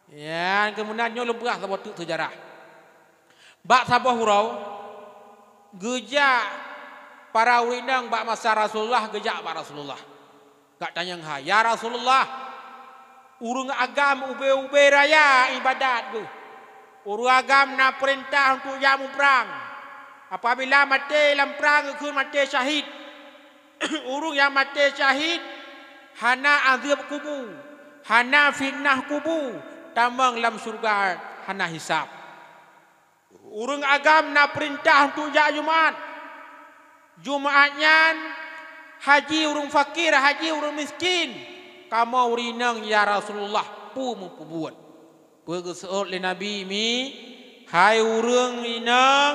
Ya, kemudian nyo lemperah sabah tu sejarah. Bak sabah hurau gejak para winang bak masa Rasulullah gejak bak Rasulullah. Gak tanya ha, ya Rasulullah, urung agam ube-ube raya ibadat tu. Urung agam nak perintah untuk jamu perang. Apabila mati dalam perang ikut mati syahid. Urung yang mati syahid hana azab kubur, hana fitnah kubur, tambang dalam surga hana hisab. Urung agam nak perintah untuk jak Jumaat. Jumaatnya haji urung fakir, haji urung miskin. Kamu urinang ya Rasulullah pu mempubuat. Bergeseot le Nabi mi, hai urung rinang,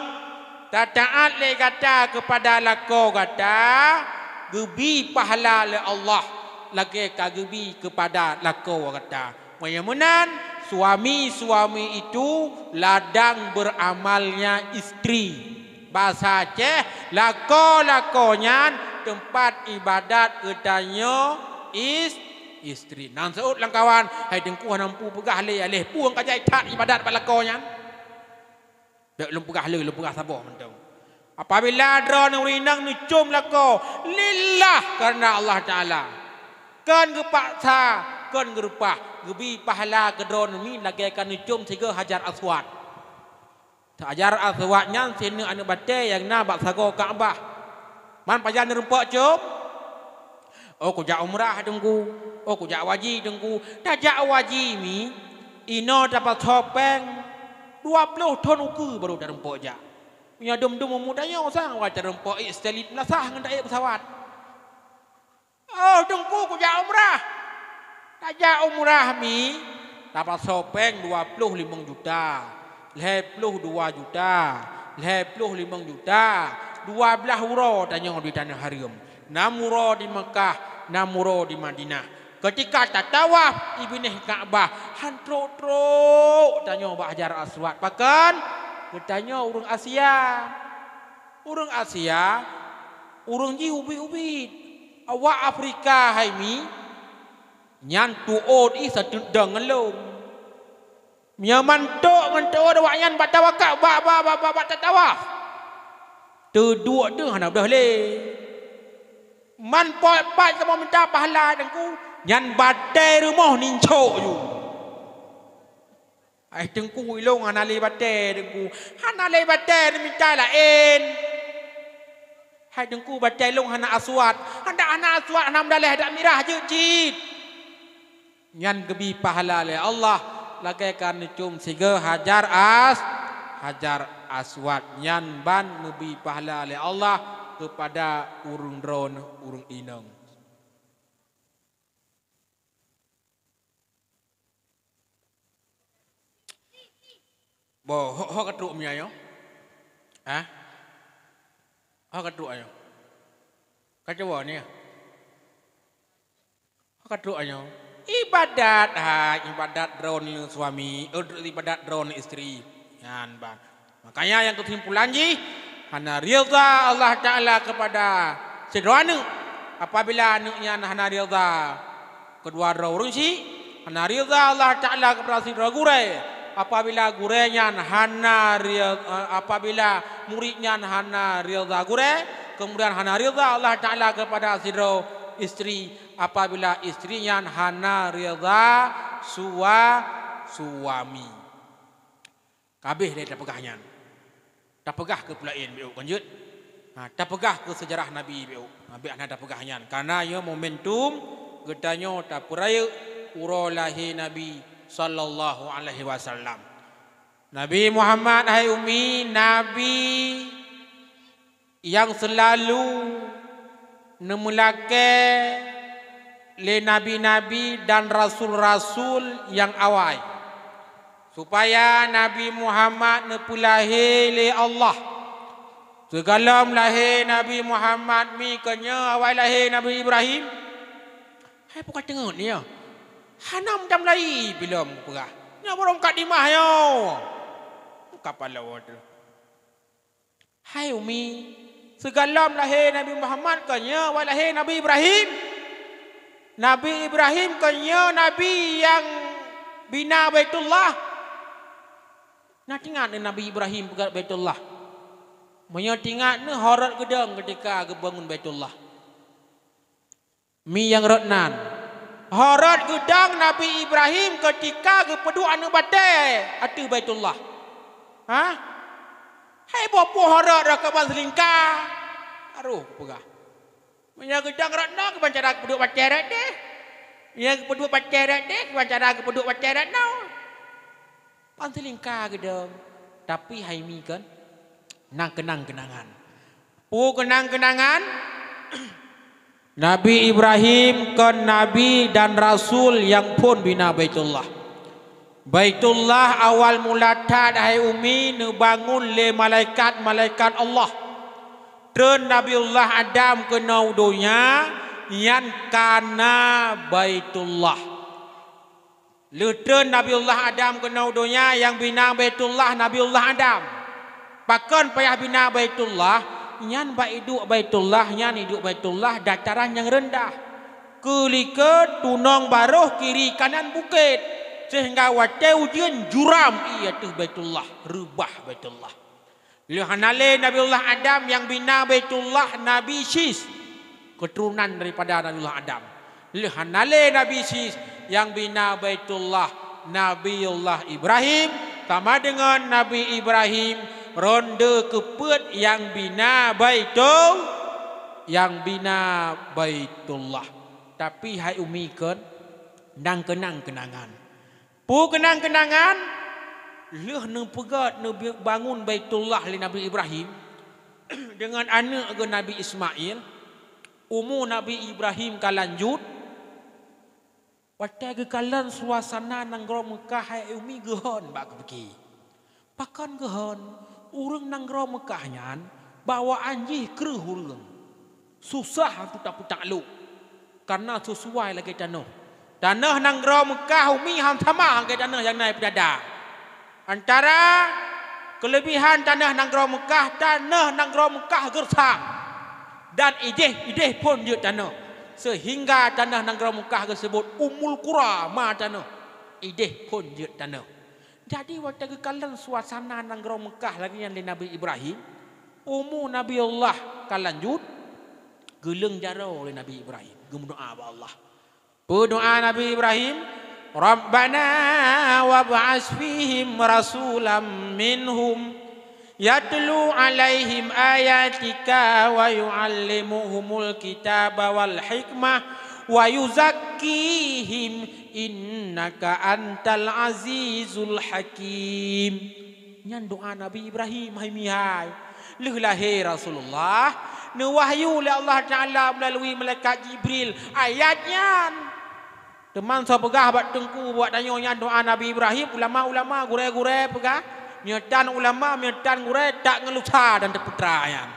tak taat le kata kepada lako kata, gebi pahala le Allah, lagi kagebi kepada lako kata. Menyamanan suami-suami itu ladang beramalnya istri. Bahasa Aceh, lako-lakonya tempat ibadat ketanya istri. Nang seut lang kawan, hai dengku nampu pegah alih puang kajai tak ibadat balakonya. Dak lum pegah le, lum pegah sabah mentau. Apabila drone urinang ni cum lako, lillah karena Allah Taala. Kan gepaksa, kan gerupah, gebi pahala ke drone ni lagi kan ni cum tiga Hajar Aswad. Hajar Aswadnya sini anu batai yang na bak sago Kaabah. Man pajan rempok cum. Oh ku jak umrah dengku. Oh ku jak waji dengku. Dah jak waji mi ino dapat topeng 20 ton uku baru dah rempok jak. Punya dum-dum mudanya sang wajar rempok istelit nasah ngendai pesawat. Oh dengku ku jak umrah. Dah jak umrah mi dapat topeng 25 juta. 22 juta. 25 juta. 12 euro tanya di tanah haram. 6 euro di Mekah, 6 euro di Madinah. Ketika tak tawaf ibnih Kaabah, hantro-tro tanya Pak Hajar Aswad. Bahkan bertanya urang Asia. Urang Asia, urang ji ubi-ubi. Awak Afrika hai mi nyan tuot i satudang ngelung. Nya mantok ngantok awak nyan bat tawakal bat tawaf. Terdua tu hana dah le. Man pot-pot kamu minta pahala dengku. Nyan batai rumah nincok ju. Ai dengku ilong hana le batai dengku. Hana le batai minta lain. Hai dengku batai long hana aswad. Hana aswad hana mdaleh dak mirah je cit. Nyan gebi pahala le Allah lagi kan cum siga Hajar Aswad nyan ban mebi pahala le Allah kepada urung drone urung inang. Bo ho katruk mi ayo. Ha? Ho katruk ayo. Kacawa ni. Ho katruk ayo. Ibadat ibadat drone suami, ibadat drone istri. Yan ban. Makanya yang kesimpulan ji hana ridha Allah Taala kepada sedua apabila anaknya hana ridha kedua orang si hana ridha Allah Taala kepada sidra gure apabila gurenya hana ridha apabila muridnya hana ridha gure kemudian hana ridha Allah Taala kepada sidra istri apabila istrinya hana ridha suami kabeh dia pegahnya. Tak pegah ke pelain biuk kanjut. Tak pegah ke sejarah Nabi biuk. Nabi ana tak pegahnya. Karena ia momentum gedanyo tak peraya urolahi Nabi sallallahu alaihi wasallam. Nabi Muhammad hai umi Nabi yang selalu nemulake le nabi-nabi dan rasul-rasul yang awal. Supaya Nabi Muhammad nepulahi le Allah. Segala lahir Nabi Muhammad mi kenya awal lahir Nabi Ibrahim. Hai bukan tengok ni ya. Hanam jam lai bila perah. Nya borong kat dimah yo. Kapal lawa tu. Hai umi, segala lahir Nabi Muhammad kenya awal lahir Nabi Ibrahim. Nabi Ibrahim kenya nabi yang bina Baitullah. Nah ingat Nabi Ibrahim pegat Baitullah. Menyat ingat ni horat gedang ketika bangun Baitullah. Mi yang rotnan. Horat gedang Nabi Ibrahim ketika kepedu anu batai atu Baitullah. Ha? Hai bopo horat rak ban selingkah. Aruh pegah. Menyat gedang rotnan ke bancara kepedu batai rak deh. Yang kepedu batai rak deh, bancara kepedu batai rak nau. Pan selingkah gedang. Tapi hai mi kan nang kenang-kenangan. Kenang-kenangan Nabi Ibrahim kan Nabi dan Rasul yang pun bina Baitullah. Baitullah awal mula tad hai umi ne bangun le malaikat-malaikat Allah. Tren Nabiullah Adam ke nau dunia yang kana Baitullah. Le tren Nabiullah Adam ke nau dunia yang bina Baitullah Nabiullah Adam. Pakon payah bina Baitullah nyan baiduk Baitullah nyan hidup Baitullah dataran yang rendah. Kelika tunong baroh kiri kanan bukit sehingga wate ujian juram ia tu Baitullah rubah Baitullah. Lihanale Nabiullah Adam yang bina Baitullah Nabi Sis keturunan daripada Nabiullah Adam. Lihanale Nabi Sis yang bina Baitullah Nabiullah Ibrahim sama dengan Nabi Ibrahim ronde keput yang bina Baitullah. Tapi hai umi kan nang kenang-kenangan. Pu kenang-kenangan leh ne pegat ne bangun Baitullah li Nabi Ibrahim dengan anak ke Nabi Ismail. Umur Nabi Ibrahim kalanjut. Watai ke kalan suasana nang gro Mekah hai umi gehon bak pergi. Pakan gehon urang nang gro Mekah nyan bawa anjih kreuh urang. Susah putak-putak lu. Karena sesuai lagi tanah. Tanah nang gro Mekah umi ham sama lagi tanah yang naik pedada. Antara kelebihan tanah nang gro Mekah gersang. Dan ideh pun dia tanah. Sehingga tanah nang gro Mekah tersebut Ummul Qura ma tanah. Ideh pun dia tanah. Jadi waktu kekalan suasana nang gro Mekah lagi yang Nabi Ibrahim, umur Nabi Allah kalanjut geleng jaro oleh Nabi Ibrahim. Berdoa ba Allah. Berdoa Nabi Ibrahim, Rabbana wab'ats fihim rasulam minhum yatlu alaihim ayatika wa yu'allimuhumul kitaba wal hikmah wa yuzakkihim innaka antal azizul hakim. Nyan doa Nabi Ibrahim hai mihai. Leh lahir Rasulullah ne wahyu oleh Allah Taala melalui malaikat Jibril ayatnya. Teman saya pegah buat tengku buat tanya doa Nabi Ibrahim ulama-ulama gure-gure pegah. Nyetan ulama nyetan gure tak ngelusa dan putra yang.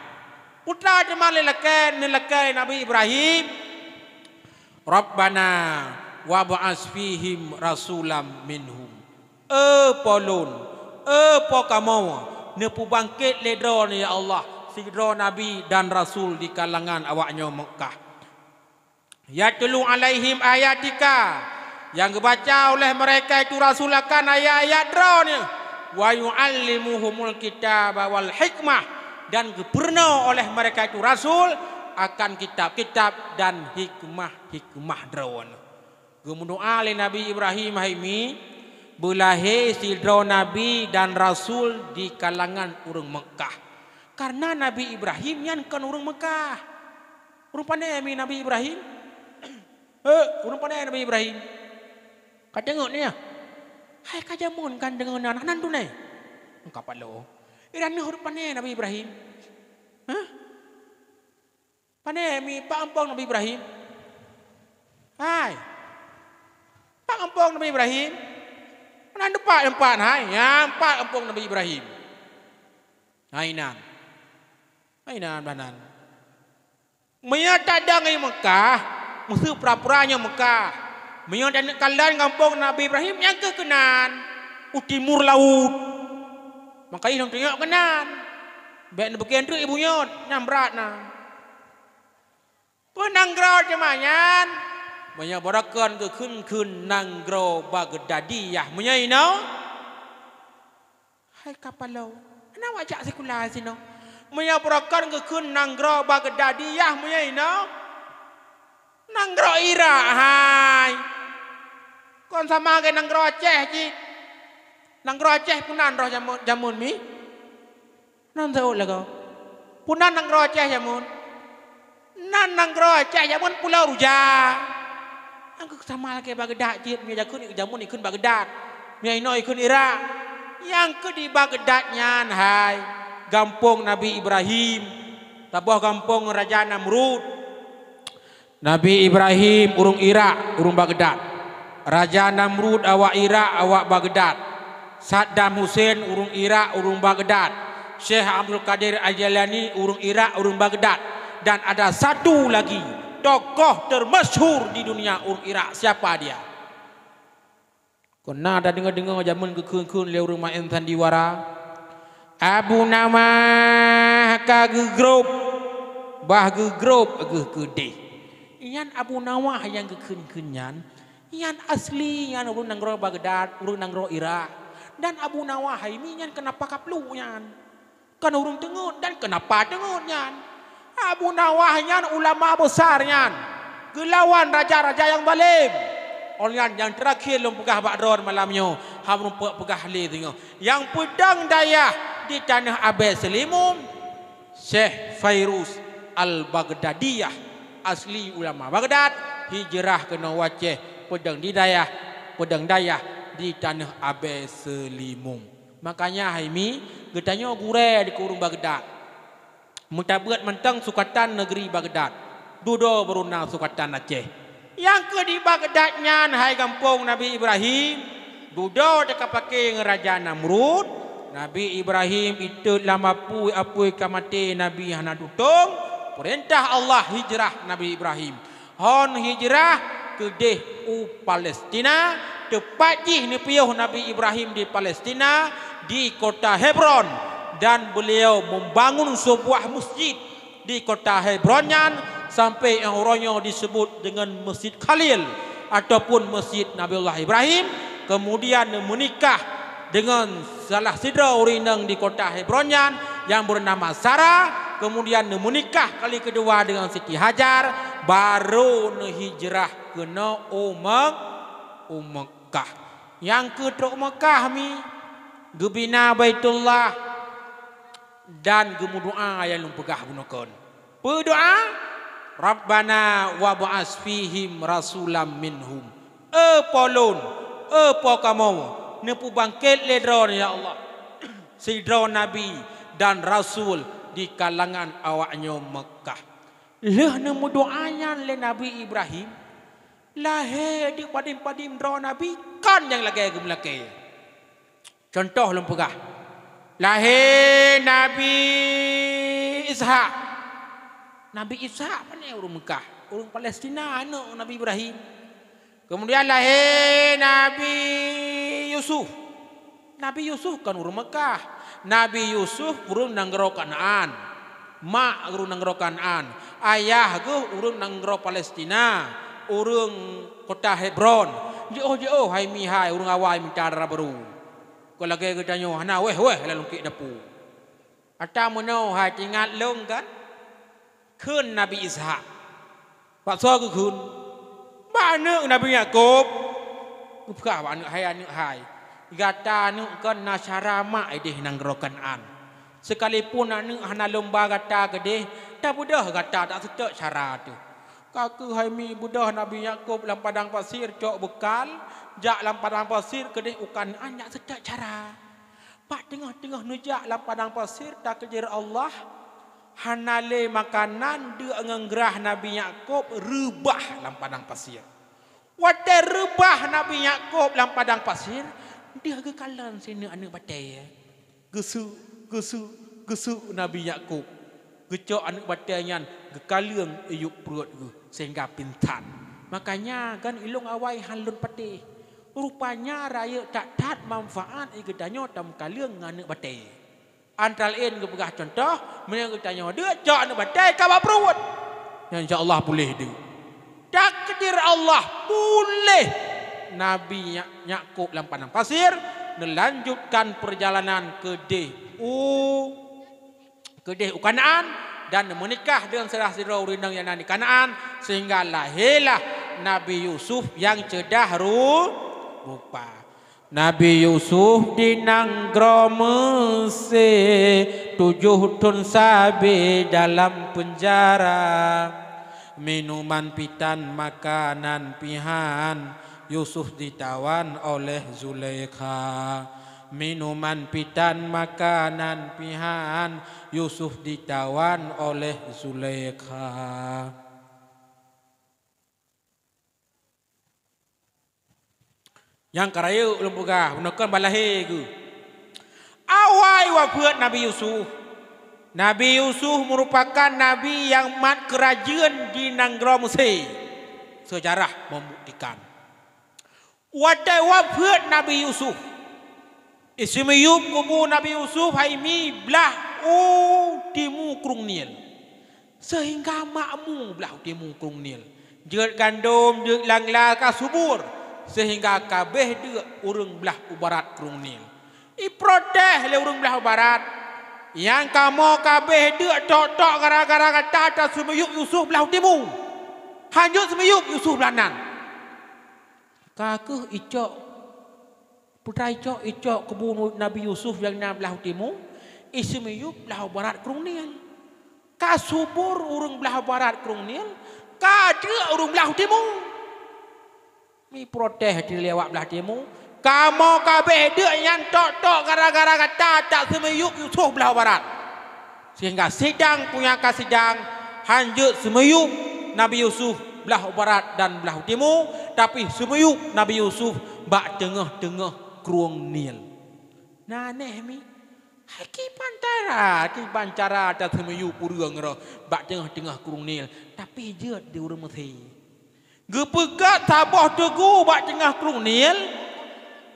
Putra teman lelakai Nabi Ibrahim. Rabbana wab'ats fihim rasulam minhum. Polon, pokamo, ne pu bangkit ledro ni ya Allah, sidro nabi dan rasul di kalangan awaknya Mekah. Yatlu alaihim ayatika, yang dibaca oleh mereka itu rasul akan ayat-ayat dronya. Wa yu'allimuhumul kitaba wal hikmah, dan diberi oleh mereka itu rasul akan kitab-kitab dan hikmah drone. Gemundoa oleh Nabi Ibrahim haimi belahe sidro Nabi dan Rasul di kalangan orang Mekah. Karena Nabi Ibrahim yang kan orang Mekah. Rupanya Nabi Ibrahim. Rupanya Nabi Ibrahim. Kau tengok ni ya. Hai kajamun kan dengan anak nantu ni. Kapan lo? Irani rupanya Nabi Ibrahim. Pane mi pak ampong Nabi Ibrahim. Hai. Pak ampong Nabi Ibrahim. Mana empat hai. Ya empat ampong Nabi Ibrahim. Hainan banan. Menyata dangai Mekah, musuh pura-puranya Mekah. Menyata kalan kampung Nabi Ibrahim yang ke kenan, timur laut. Makanya tengok kenan. Baik bagian tu ibunya nyambrat na. Penanggrau jemanyan menyabarakan ke kun nanggro Baghdadiyah menyaino hai kapalo ana wajak sekular sino menyabarakan ke kun nanggro Baghdadiyah menyaino nanggro Irak hai kon sama ke nanggro Aceh ji nanggro Aceh punan roh jamun mi nan tahu lagu punan nanggro Aceh jamun nan nanggro Aceh jamun pulau Ruja angku sama lagi Baghdad jid mi jakun jamun ikun Baghdad mi ino ikun Irak yang ke di Baghdadnya hai gampung Nabi Ibrahim tabuh gampung Raja Namrud Nabi Ibrahim urung Irak urung Baghdad Raja Namrud awak Irak awak Baghdad Saddam Hussein urung Irak urung Baghdad Syekh Abdul Qadir Al-Jilani urung Irak urung Baghdad dan ada satu lagi tokoh termasyhur di dunia urung Irak siapa dia kena ada dengar-dengar zaman kekun-kun le urung main sandiwara Abu Nawah ka gegroup bah gegroup gede ian Abu Nawah yang kekun-kunyan ian asli yang urung nanggro Baghdad urung nanggro Irak dan Abu Nawah ini yang kenapa kaplu nyan kan urung tengut dan kenapa tengut nyan Abu Nawah nyan ulama besar nyan gelawan raja-raja yang zalim orang yang terakhir lom pegah bakdron malamnya hamrum pegah le tengok yang pedang dayah di tanah Abed Selimum Syekh Fairuz Al-Baghdadiyah asli ulama Baghdad hijrah ke Aceh pedang dayah di tanah Abed Selimum makanya haimi getanya gure di kurung Baghdad mutabuat mentang sukatan negeri Baghdad dudo berunang sukatan Aceh yang ke di Baghdadnya hai kampung Nabi Ibrahim dudo dekat pakai Raja Namrud Nabi Ibrahim itu lama apui kamate Nabi hana dutung perintah Allah hijrah Nabi Ibrahim hon hijrah ke Palestina tepat di piuh Nabi Ibrahim di Palestina di kota Hebron dan beliau membangun sebuah masjid di kota Hebronyan sampai yang orangnya disebut dengan Masjid Khalil ataupun Masjid Nabiullah Ibrahim kemudian menikah dengan salah sidra urinang di kota Hebronyan yang bernama Sarah kemudian menikah kali kedua dengan Siti Hajar baru hijrah ke Mekah yang ke Mekah mi gebina Baitullah dan gemu doa yang lu pegah gunakan. Berdoa Rabbana wa ba'as fihim rasulam minhum. Polon, kamu nepu bangkit ledron ya Allah. Sidron Nabi dan Rasul di kalangan awaknya Mekah. Leh nemu doanya le Nabi Ibrahim. Lahir di padim-padim dro Nabi kan yang lagi gemlake. Contoh lu pegah. Lahir Nabi Ishak. Nabi Ishak mana urung Mekah? Urung Palestina anak Nabi Ibrahim. Kemudian lahir Nabi Yusuf. Nabi Yusuf kan urung Mekah. Nabi Yusuf urung nanggro Kanaan. Mak urung nanggro Kanaan. Ayah ke urung nanggro Palestina. Urung kota Hebron. Jauh-jauh hai mihai urung awai minta darah baru. Kalau lagi katanya, hana weh lalu kik dapu. Atau mana hai tinggal long kan? Kun Nabi Ishak. Pak so ke kun. Mana Nabi Yakub? Bukan anak hai. Gata anak kan nasyarama ideh nanggrokan an. Sekalipun anak hana lomba gata gede, tak budah gata tak setek cara tu. Kaku hai mi budah Nabi Yakub dalam padang pasir cok bekal. Jak dalam padang pasir kedih ukan anak sedak cara. Pak tengah-tengah nujak dalam padang pasir tak kejar Allah. Hanale makanan dia ngengerah Nabi Yakub rebah dalam padang pasir. Wate rebah Nabi Yakub dalam padang pasir. Dia kekalan sini anak batai. Gesu Nabi Yakub. Gecok anak batainya kekalian iyuk perut sehingga pintan. Makanya kan ilung awai halun patih. Rupanya raya tak manfaat ikutanya tam kalian anak batai. Antara lain kepegah contoh, mereka tanya dia cak anak batai kabar perut. Insya Allah boleh dia. Tak takdir Allah boleh Nabi Yakub dalam padang pasir melanjutkan perjalanan ke Kanaan dan menikah dengan saudara-saudara urindang yang di Kanaan sehingga lahirlah Nabi Yusuf yang cedah rupa. Nabi Yusuf di Nanggro Mesir 7 tahun sabi dalam penjara. Minuman pitan makanan pihan Yusuf ditawan oleh Zulaikha. Minuman pitan makanan pihan Yusuf ditawan oleh Zulaikha. Yang karaya ulun pegah gunakan balahe ke. Awai wa buat Nabi Yusuf. Nabi Yusuf merupakan nabi yang mat kerajaan di Nanggro Mesir. Sejarah membuktikan. Wadai wa buat Nabi Yusuf. Ismiyub kubur Nabi Yusuf haimi belah timu Krung Nil. Sehingga makmu belah timu Krung Nil. Jeut gandum, jeut langla ka subur. Sehingga kabeh dia urang belah ubarat Krung Nil. Protes le urang belah ubarat. Yang kamu kabeh dia tok-tok gara-gara kata semeyup Yusuf belah timu. Hanjut semeyup Yusuf belah nan. Kakeh icok putra icok kebun Nabi Yusuf yang nan belah timu. Semeyup belah ubarat Krung Nil. Ka subur urang belah ubarat Krung Nil. Ka dia urang belah timu. Mi protes di lewat belah timu. Kamu kabeh dia yang tok-tok gara-gara kata tak semeyup Yusuf belah barat. Sehingga sidang punya kasidang hanjut semeyup Nabi Yusuf belah barat dan belah timu. Tapi semeyup Nabi Yusuf bak tengah-tengah Krung Nil. Nah neh mi. Kipan cara tak semeyup urang roh bak tengah-tengah Krung Nil. Tapi jeut di urang Mesir. Gepegat tabah tegu bak tengah Krung Nil.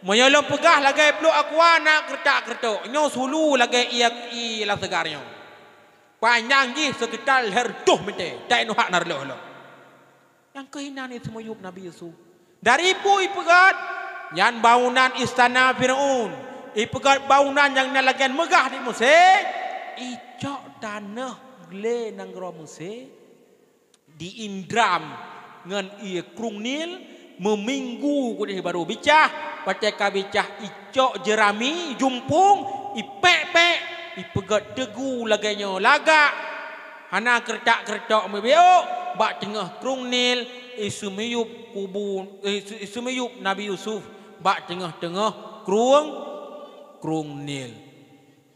Menyolong pegah lagi peluk aqua nak kertak-kertuk. Nyo sulu lagi i la segarnya. Panjang ji sekitar herduh mete. Tak nuhak narloh lo. Yang kehinan itu semuyup Nabi Yusuf. Dari ibu ipegat yang bangunan istana Firaun. Ipegat bangunan yang nalagian megah di Mesir. Icok tanah gle Nanggro Mesir. Di Indram ngan ia Krung Nil meminggu kudih baru bicah pacaka bicah icok jerami jumpung ipek-pek ipegat tegu laganya lagak hana kertak-kertak mebeok bak tengah Krung Nil isumiyup Nabi Yusuf bak tengah-tengah Krung Nil.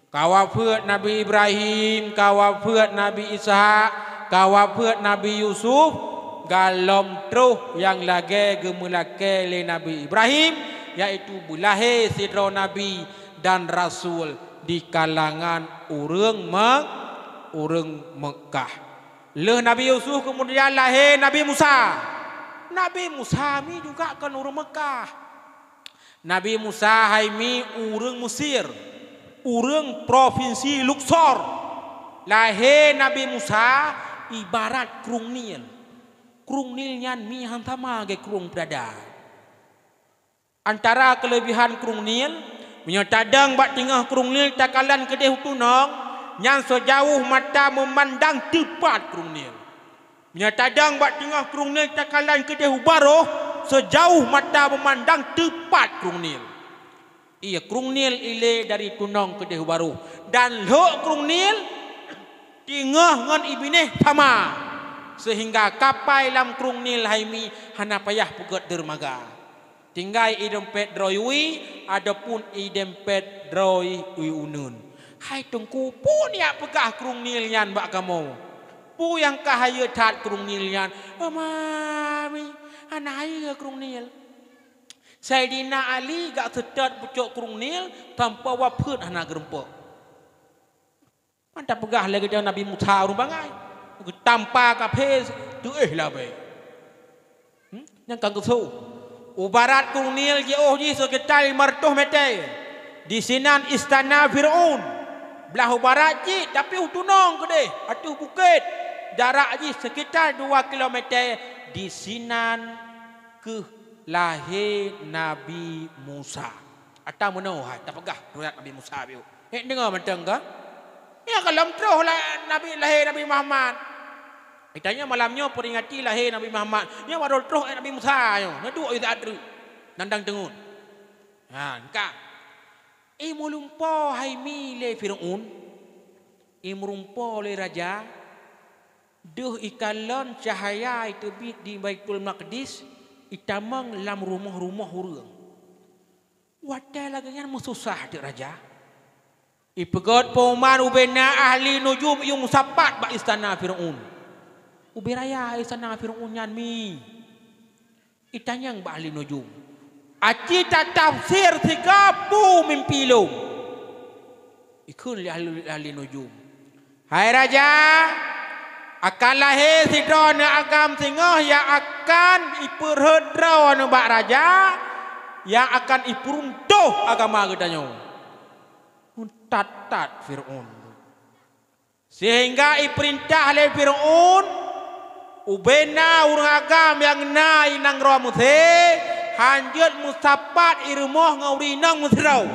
Kawafut Nabi Ibrahim, kawafut Nabi Ishak, kawafut Nabi Yusuf galom terus yang lagi gemulake le Nabi Ibrahim yaitu bulahe sidro Nabi dan Rasul di kalangan urang Mekah. Le Nabi Yusuf kemudian lahir Nabi Musa. Nabi Musa mi juga kan urang Mekah. Nabi Musa haimi urang Mesir. Urang provinsi Luxor. Lahir Nabi Musa ibarat Krung Nil. Krung Nil nyan mi hantama ke Krung berada. Antara kelebihan Krung Nil, menyatadang bak tengah Krung Nil takalan kedeh tunong, yang sejauh mata memandang tepat Krung Nil. Menyatadang bak tengah Krung Nil takalan kedeh baroh, sejauh mata memandang tepat Krung Nil. Iya Krung Nil ile dari tunong kedeh baroh. Dan lo Krung Nil, tengah ngan ibineh sama. Sehingga kapai lam Krung Nil haimi hana payah pugat dermaga. Tinggai idempet droi adapun idempet droi unun. Hai tungku pun ya pegah Krung Nil yan bak kamu. Pu yang kahaya tat Krung Nil yan. Mami hana hai Krung Nil. Saidina Ali gak sedat pucuk Krung Nil tanpa waput hana gerempok. Mantap pegah lagi dia Nabi Musa rumbangai. Tanpa kapes tu lah be. Yang kang kesu. Ubarat Krung Nil jauh ji sekitar 500 meter. Di sinan istana Firaun. Belah ubarat ji tapi utunong gede. Atuh bukit. Jarak ji sekitar 2 kilometer di sinan ke lahir Nabi Musa. Atau mana hai tak pegah riwayat Nabi Musa biu. Dengar macam ke? Ya kalau terus lah Nabi lahir Nabi Muhammad. Ditanya malamnya peringati lahir Nabi Muhammad. Ya baru terus Nabi Musa yo. Naduk yo tak ada. Nandang tengun. Ha, engkau. Mulumpo hai mi le Firaun. Mulumpo le raja. Duh ikalon cahaya itu bit di Baitul Maqdis. Itamang lam rumah-rumah urang. Wadah lagi yang susah dik raja. Ipegot pauman ubena ahli nujum yung sapat ba istana Firaun. Ubiraya istana Firaun yan mi. Itanyang ba ahli nujum. Aci tak tafsir 30 mimpi lo. Ikun li ahli nujum. Hai raja, akan lahir si drona agam singoh yang akan iperhedra nembak raja yang akan ipuruntuh agama kedanyo. Tat Firaun. Sehingga iperintah oleh Firaun ubena urang agam yang nai nang roh muthe hanjut musapat irmoh ngauri nang musrau.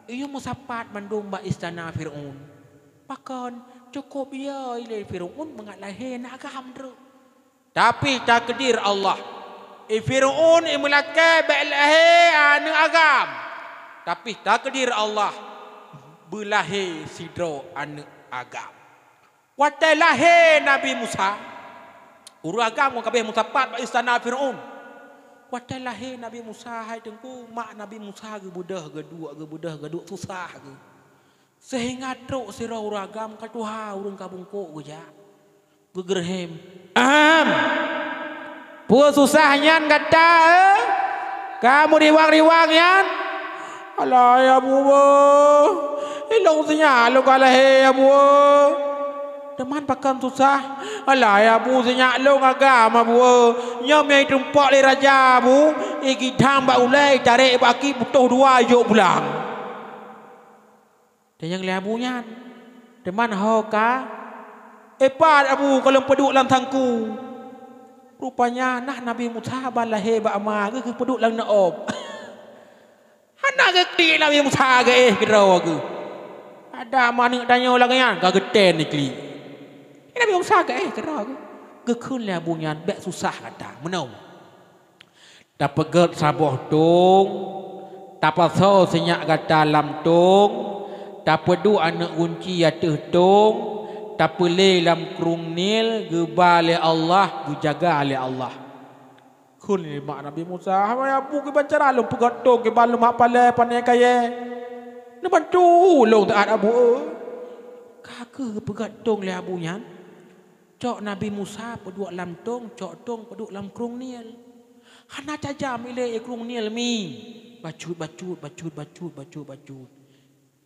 Iyo musapat mandung ba istana Firaun. Pakon cukup ya ile Firaun mengalahir nak agam tu. Tapi takdir Allah. Firaun imulake belahe nang agam. Tapi takdir Allah belahe sidro anu agam. Watai lahir Nabi Musa. Uru agam ko kabeh musapat ba istana Firaun. Watai lahir Nabi Musa hai tengku mak Nabi Musa ge budah ge dua susah ge. Sehingga truk sira uru agam ka tuha urang kabungko ge ja. Gegerhem. Pu susahnya kata kamu riwang-riwang yan. Alah ya buwa. Ilong sinya lo kalah ya buwa. Teman pakan susah. Alah ya bu sinya lo agama buwa. Nyam yang tempat le raja bu. Iki tambah ulai tarik baki butuh dua yuk pulang. Dan yang leabunya. Teman hoka. Epat abu kalau peduk dalam tangku. Rupanya nah Nabi Musa balahir ba ama ke peduk dalam naob. Anak gekli Nabi Musa ke kira ke. Ada mana tanya lagi kan kageten ni kli. Nabi Musa ke kira ke. Gekun lah bunyan bek susah kata. Menau. Dapat get saboh tung. Dapat so senyak kata lam tung. Dapat du anak kunci atuh tung. Dapat le lam krung nil gebale Allah gejaga oleh Allah. Kun mak Nabi Musa ya bu ke bacara lu pegatong ke balum mak pale panai kaya na bantu long taat abu kake pegatong le abunya cok Nabi Musa peduk lam tong cok tong peduk lam krung niel hana tajam ile krung niel mi bacut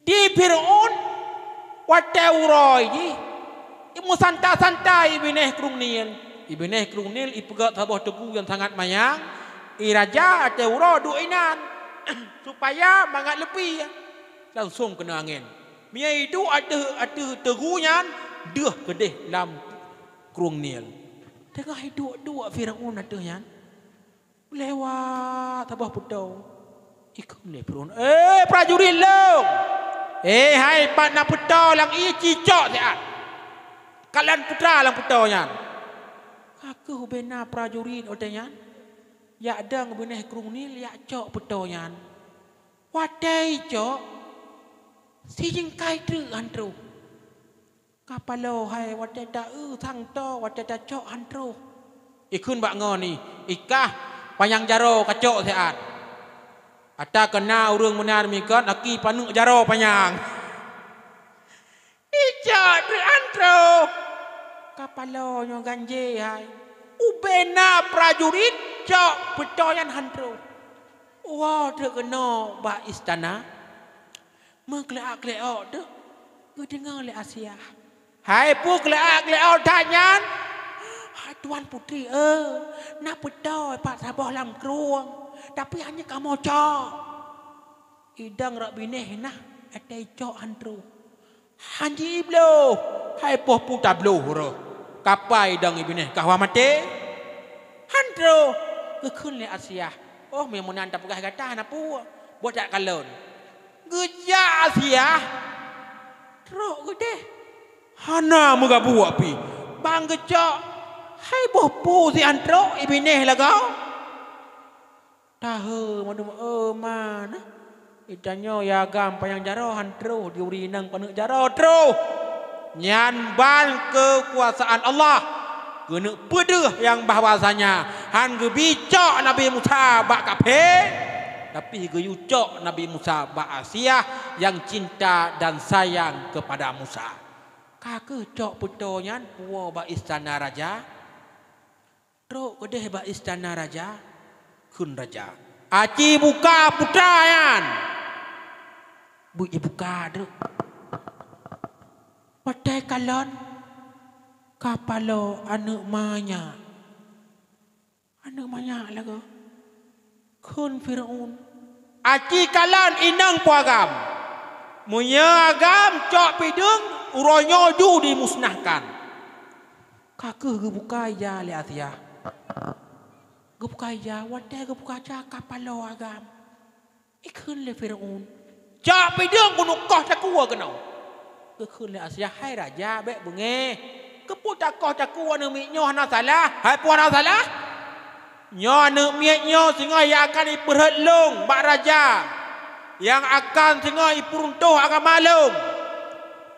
di Firaun watau roy ji imu santai bineh krung niel Ibneh krung nil ipegat sabah teguh yang sangat mayang. Raja atau uro duinan supaya mangat lebih langsung kena angin. Mia itu ada teguhnya deh kedeh dalam krung nil. Tengah hidup dua Firaun adanya lewat sabah putau. Ikut le Firaun. Prajurit long. Hai pak nak putau lang i cicok dia. Kalian putra lang putau nya. Aku bena prajurit odanya. Ya ada ngebeneh krung nil ya cok petoyan. Wadai cok. Si jengkai tu antro. Kapalo hai wadai da thang to wadai da cok antro. Ikun bak ngoni. Ikah panyang jaro kacok seat. Ata kena urang menar mikon aki panuk jaro panyang. Icok tu antro. Kapalo nyo ganje hai. Ubena prajurit cok petoyan hantro. Wah terkena ba istana. Mengkelak-kelak tu. Kedengar le Asia. Hai pu kelak-kelak tanyan. Hai tuan putri nak petoi pak sabah lam kruang. Tapi hanya kamu cok. Idang rak bineh nah atai cok hantro. Hanji iblo. Hai poh puta blo ro. Kapai dang ibineh kahwa mate. Antro ke kun le Asia. Oh memang anda pegah kata na pu. Buat tak kalon. Geja Asia. Tro gede. Hana muga buat pi. Bang geja. Hai bopo si Antro ibineh lah kau. Tahu mana? Itanyo ya gam payang jaro Antro diuri nang panuk jaro tro. Nyan ban kekuasaan Allah. Kena pedeh yang bahawasanya han ge bicak Nabi Musa bak kafe tapi ge yucak Nabi Musa bak Asia yang cinta dan sayang kepada Musa. Kake cok putonyan puo bak istana raja. Tro kedeh bak istana raja kun raja. Aci buka putrayan. Bu buka dek. Patai kalon kapalo anak manya lagu kun Firaun aci kalan inang puagam munya agam cok pidung uronyo ju dimusnahkan kake gebuka ya le Asia gebuka ya wate gebuka ja kapalo agam ikun le Firaun cok pidung gunung koh takua kenau kekun le Asia hai raja bek benge keput takoh cakuan mi nyo hana salah hai puan salah nyo ne miet nyo singa yang akan iperhelung bak raja yang akan singa ipuruntuh akan malum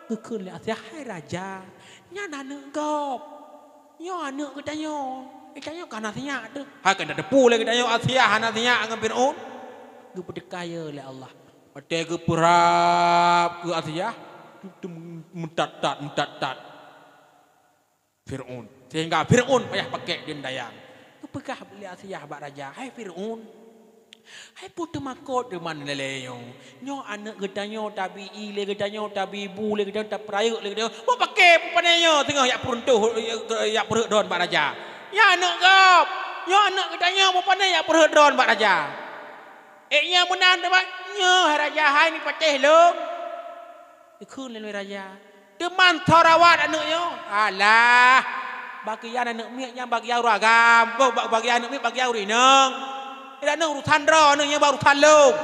kekun le Asia hai raja nya nane gop nyo ane kedanyo ikanyo kana sinya tu ha kan ada pule kedanyo Asia hana sinya angan Firaun ge pedekaya le Allah ate ge perap ke Asia mentat Firaun sehingga Firaun payah pakai dendayang kepegah beli Asia bak raja hai Firaun hai putu makot de man leleyo nyo anak gedanyo tabi ile gedanyo tabi bu le gedanyo tak perayuk le gedanyo mo pakai pupanyo tengah yak peruntuh yak perut don bak raja ya anak gap nyo anak gedanyo mo panai yak perut don bak raja nya menan de bak nyo raja hai ni pateh lo ikun le raja teman thorawat anaknya alah bagian anak miaknya bagian ragam bagian anak miak bagian urinang tidak nang urusan ro anaknya baru talung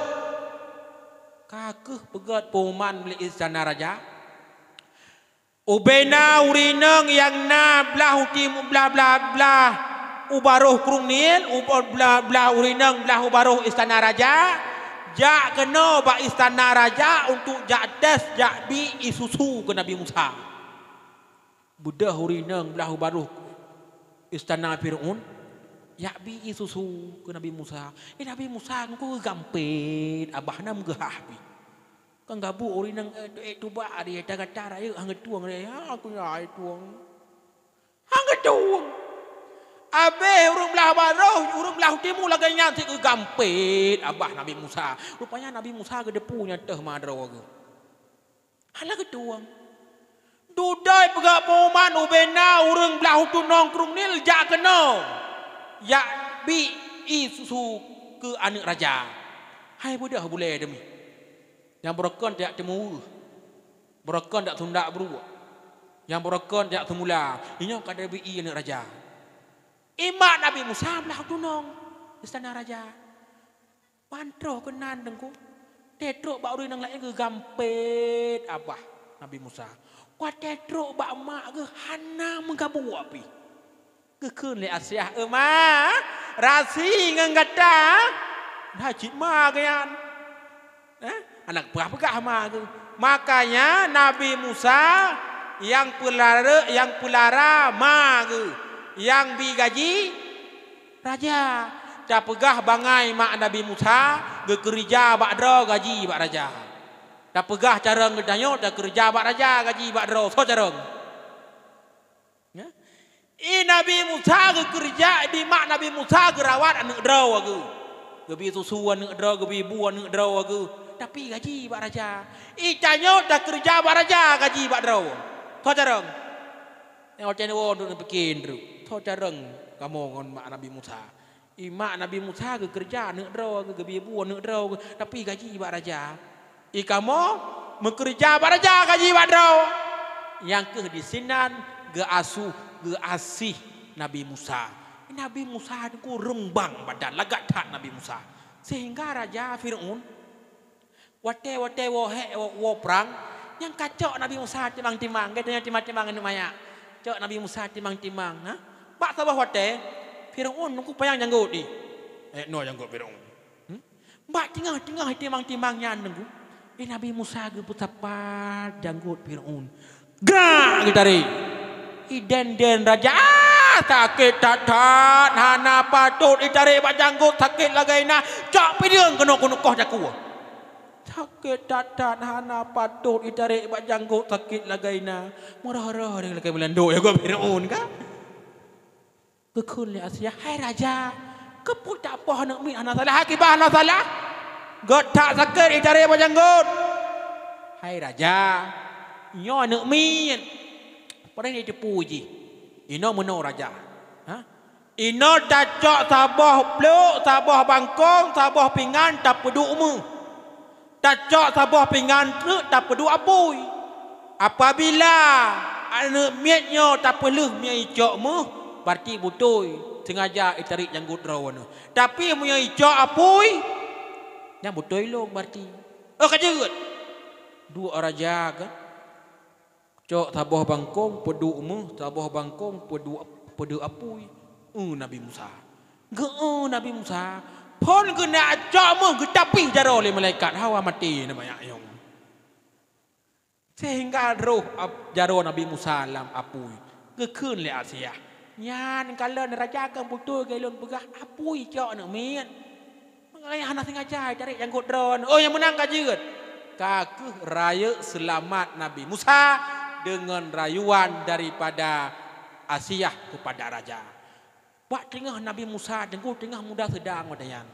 kakeh pegat poman beli istana raja ubena urinang yang na belah utim belah ubaruh krungnil belah urinang belah ubaruh istana raja jak kena bak istana raja untuk jak tes jak bi isusu ke Nabi Musa. Budah hurinang belah baru istana Firaun jak bi isusu ke Nabi Musa. Nabi Musa ku gampit abah nam gehah bi. Kan gabu hurinang tu ba dia kata raya hang tuang dia aku nyai tuang. Hang tuang. Abe urung belah baruh, urung belah timu lagi nyanti ke gampit abah Nabi Musa. Rupanya Nabi Musa ke depunya teh madraw ke. Hala ke tuang. Dudai pegak poman ubena urung belah tunong krungnil jak kena. Ya bi isusu ke anak raja. Hai budak boleh demi. Yang berkon tak temu. Berkon tak tundak beru. Yang berkon tak semula. Ini kada bi anak raja. Imak Nabi Musa belah tunong istana raja. Pantro kenan dengku. Tetruk bak uri nang lain ke gampet abah Nabi Musa. Kuat tetruk bak mak ke hana menggabu api. Kekun le Asia ma rasi ngangata. Dah cik ma kean. Anak berapa ma ke. Makanya Nabi Musa yang pulara ma ke. Yang digaji raja tak pegah bangai mak Nabi Musa ge kerja bak dro gaji bak raja tak pegah carang gedanyo tak kerja bak raja gaji bak dro so carang ya Nabi Musa ge kerja di mak Nabi Musa ge rawat anak dro ge gebi susu anak dro gebi bu anak dro ge tapi gaji bak raja tanyo tak kerja bak raja gaji bak dro so carang yang ocen wo untuk bikin dru so careng kamu ngon mak Nabi Musa. Mak Nabi Musa ke kerja nek dro ke gebi bu nek dro tapi gaji bak raja. Kamu bekerja bak raja gaji bak dro. Yang ke di sinan ge asuh ge asih Nabi Musa. Nabi Musa itu rembang badan lagak tak Nabi Musa. Sehingga Raja Fir'aun wate wo perang yang kacau Nabi Musa timang-timang katanya timang-timang anu maya. Cok Nabi Musa timang-timang, ha? Bak sabah wate Fir'aun nungku payang janggut di. No janggut Fir'aun. Bak tengah-tengah timang-timangnya nunggu. Nabi Musa ge putapat janggut Fir'aun. Grak gitari. Den raja sakit tatat hana patut ditarik bak janggut sakit lagaina cak pideung kena kunukoh jaku sakit tatat hana patut ditarik bak janggut sakit lagaina marah-marah dengan lagai Belanda ya gua Fir'aun ka gekun li Asia hai raja keput tak apa nak mi ana salah hakibah ana salah got tak sakit ditarik bak janggut hai raja nyo nak mi pada ni dipuji ino meno raja. Ha? Ino dacok sabah pluk, sabah bangkong, sabah pingan tak peduk mu. Dacok sabah pingan truk tak peduk apui. Apabila anu mietnyo tak peluh mi icok mu, berarti butoi sengaja itarik janggut rawan. Tapi mu icok apui, yang butoi long berarti. Oh kajeut. Dua raja kan. Cok sabah bangkong peduk mu, sabah bangkong peduk apui. Nabi Musa. Nabi Musa. Pon kena cok mu getapih jaro oleh malaikat hawa mati namanya ayong. Sehingga roh jaro Nabi Musa lam apui. Gekeun le Asia. Nyan kalau raja kan betul galon begah apui cok nak mian. Mengalai anak sengaja cari janggut drone. Oh yang menang kajeut. Kaku raya selamat Nabi Musa dengan rayuan daripada Asia kepada raja. Bak tengah Nabi Musa tengah muda sedang wadayan.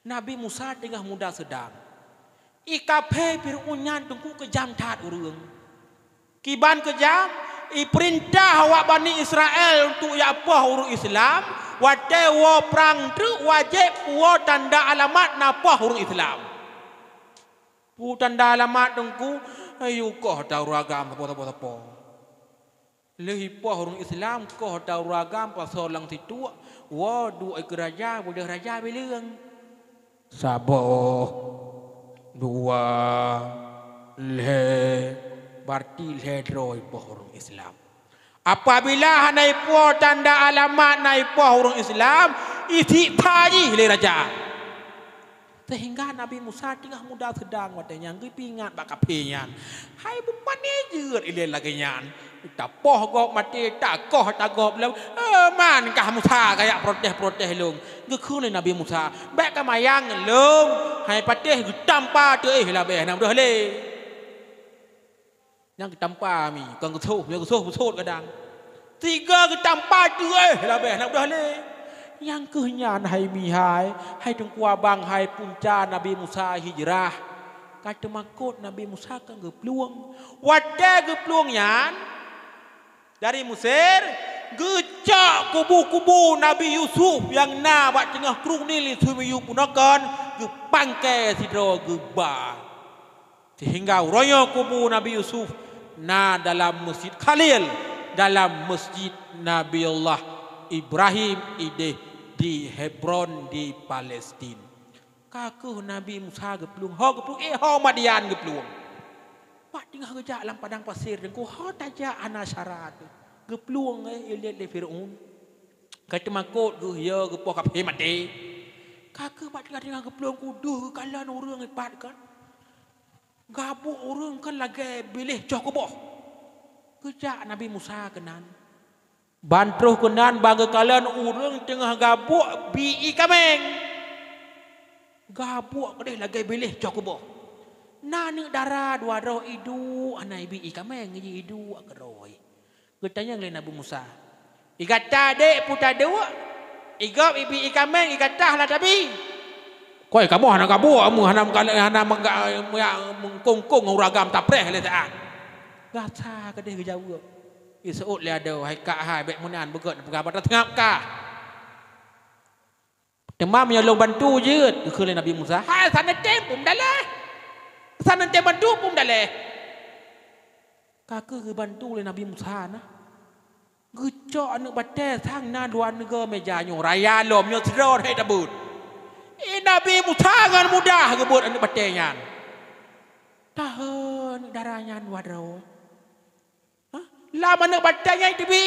Nabi Musa tengah muda sedang. Ikape Fir'aun nyan tengku kejam tat urang. Kiban kejam, perintah awak Bani Israel untuk apa urang Islam, wate wo perang tu wajib wo tanda alamat napa urang Islam. Pu tanda alamat tengku ayu kau tahu ragam apa. Lehi po orang Islam kau tahu ragam pasal lang situ. Wah dua raja boleh raja bilang. Sabah dua le berarti le droi po orang Islam. Apabila naik po tanda alamat naik po orang Islam isi taji le raja. Sehingga Nabi Musa tengah muda sedang watanya ngipingat bakapian. Hai bukan jeut ile lagi nyan. Tak poh gok mati tak koh tak gop lem. Man kah Musa kayak protes lung. Gekeun Nabi Musa. Bek ka mayang lung. Hai patih getampa teu lah beh nam dah le. Yang getampa mi kang gesuh besut kadang. Tiga getampa teu lah beh nam dah le. Yang kehnyan hai mihai hai tengku abang hai punca Nabi Musa hijrah kata makut Nabi Musa kan gepluang wate gepluang yan dari Mesir gecak kubu-kubu Nabi Yusuf yang na bak tengah krung ni sumiyu punakan gepangke sidro geba sehingga royo kubu Nabi Yusuf na dalam Masjid Khalil dalam Masjid Nabi Allah Ibrahim di Hebron di Palestina. Kaku Nabi Musa geplung, Madian geplung. Pak tengah gejak dalam padang pasir dengku, tajak anak syarat. Geplung lihat le Fir'aun. Kata makut ya gepoh kaphe mati. Kaku pak tengah geplung kudu kalan urang ipat kan. Gabuk urang kan lagi bilih cok keboh. Gejak Nabi Musa kenan. Bantruh kenan bagi kalian urang tengah gabuk bi kameng. Gabuk kedeh lagi bilih cokobo. Nani darah dua roh idu anai bi kameng ji idu akroi. Ketanya nglen Nabi Musa. Ikata dek puta dua. Igap ibi kameng ikatah lah tapi. Koi kamu hana gabuk kamu hana mengkongkong uragam tapreh le taan. Gata kedeh gejawab. Isut le ada hai ka hai bek munan begot pegabat tengap ka. Demam yang lo bantu je ke Nabi Musa. Hai sana tempum dalah. Sana tem bantu pum dalah. Kakak ke bantu le Nabi Musa nah. Gecok anak batai sang na dua negara meja nyo raya lom nyo teror hai dabut. Nabi Musa ngan mudah gebut anak batai nyan. Tahan darahnya wadro. Lama anak batai nyan tebi.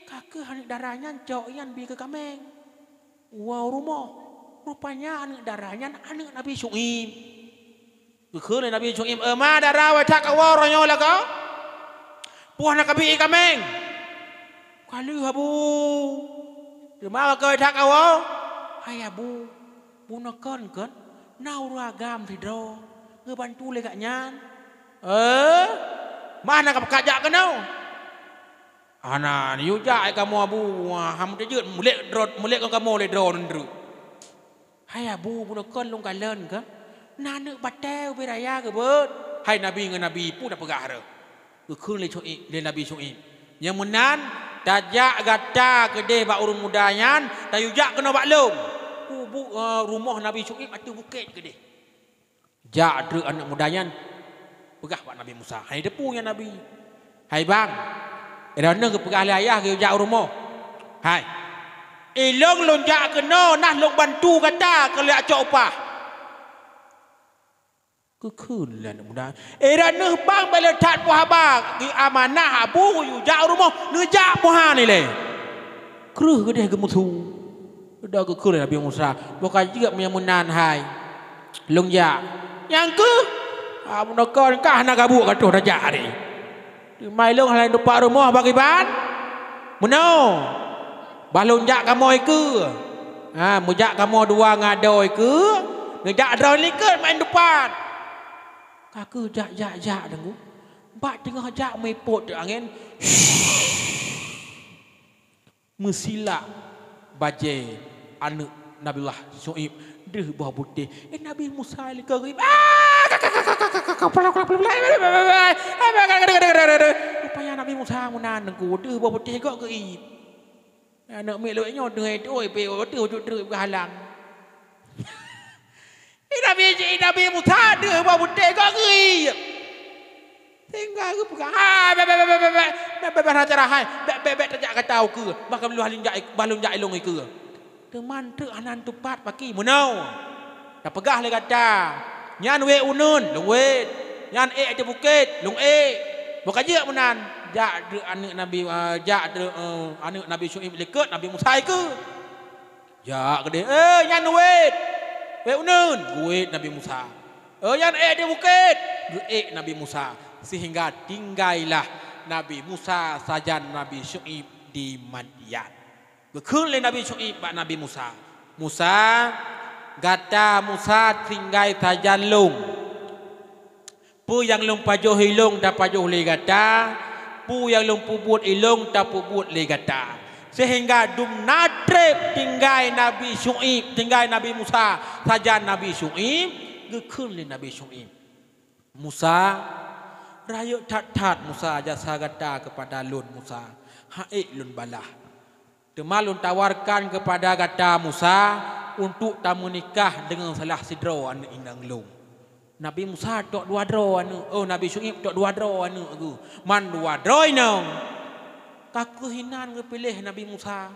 Kakak anak darahnya cok yan bi ke kameng. Wow rumah. Rupanya anak darahnya anak Nabi Syuaib.คือเลยนบีชงอิมมาดาราไว้ทักว่ารอยอแล้วก็พวกนักบีกำเองควาลือฮะบูหรือมาว่าเกิดทักว่าให้ฮะบูนักเกินน่าวรากามที่รอบันทุเลยกะยานมานักกะจักกันเอาอานานี่ยุจ่ายกะมอบูหำจะยืดมุเล็กรถมุเล็กก็กะมอเลยโดนหรือให้ฮะบูนักเกินลงกันเล่นกันนานึกบัดแต้วไปรายากับเบิร์ดให้นบีเงินนบีพูดapa gak adaคืนเลยช่วยเลยนบีช่วยyang menan tajak gata gede bak urung mudayan tayujak kena bak lom rumah Nabi Syuaib atu bukit gede jak dru anak mudayan pegah bak Nabi Musa hai depunya Nabi hai bang eda nang ke pegah ayah ke jak rumah hai ilong lonjak kena nah long bantu kata ke lek cok upahคืนแล้วมุดานึกบ้างไปเลยทัดว่าบ้ากีอามาน่าหาบูอยู่ยาวรู้มั้งเนื้อยาบ่ฮานี่เลยครื้อก็ได้ก็มุทูดอกก็คือเลยนะพี่มุสาบอกกันเยอะมีมุนนานหายลงยายังคือมุนกรก้าหน้ากระบุกกระโดดระยะดิไม่ลงอะไรนุปารู้มั้งบางทีบ้านมุนเอาบาลงยากระมอยคือมุยากระมอดวงาดอยคือเนื้อยาดอยลิเกิดไม่นุปาKaku jak dengu. Bak tengah jak mepot tu angin. Mesila baje anak Nabiullah Syuaib deh bawah putih. Nabi Musa le kerib. Rupanya Nabi Musa munan dengu deh bawah putih kok kerib. Anak melok nyo deh oi pe tu tu halang. Nabi Musa dia bawa budak kau geri. Tinggal aku pegang. Bebek acara hai. Bebek terjak kata aku ke. Bakal balung jai long ke. Teman tu anan tu pat pagi munau. Dah pegah le kata. Nyan we unun, long we. Nyan di bukit, long Bukan je munan. Jak anak Nabi anak Nabi Syuaib lekut Nabi Musa ke. Jak gede. Nyan we. Unun, gue Nabi Musa. Yang di bukit, gue Nabi Musa. Sehingga tinggallah Nabi Musa saja Nabi Syuaib di Madian. Berkuli Nabi Syuaib pak Nabi Musa. Musa, gata Musa tinggal saja long. Pu yang long pajuh hilong dah pajuh le gata. Pu yang long pubut ilong dah pubut le gata. Sehingga dum nadrib tinggal Nabi Syuaib, tinggal Nabi Musa saja Nabi Syuaib, gekun le Nabi Syuaib. Musa raya tat Musa jasa gata kepada lun Musa. Haik lun balah. Temalun tawarkan kepada gata Musa untuk tak menikah dengan salah sidro anak inang lung. Nabi Musa tok dua dro anu. Nabi Syuaib tok dua dro anu aku. Man dua dro inang. Kaku hinan kepilih Nabi Musa.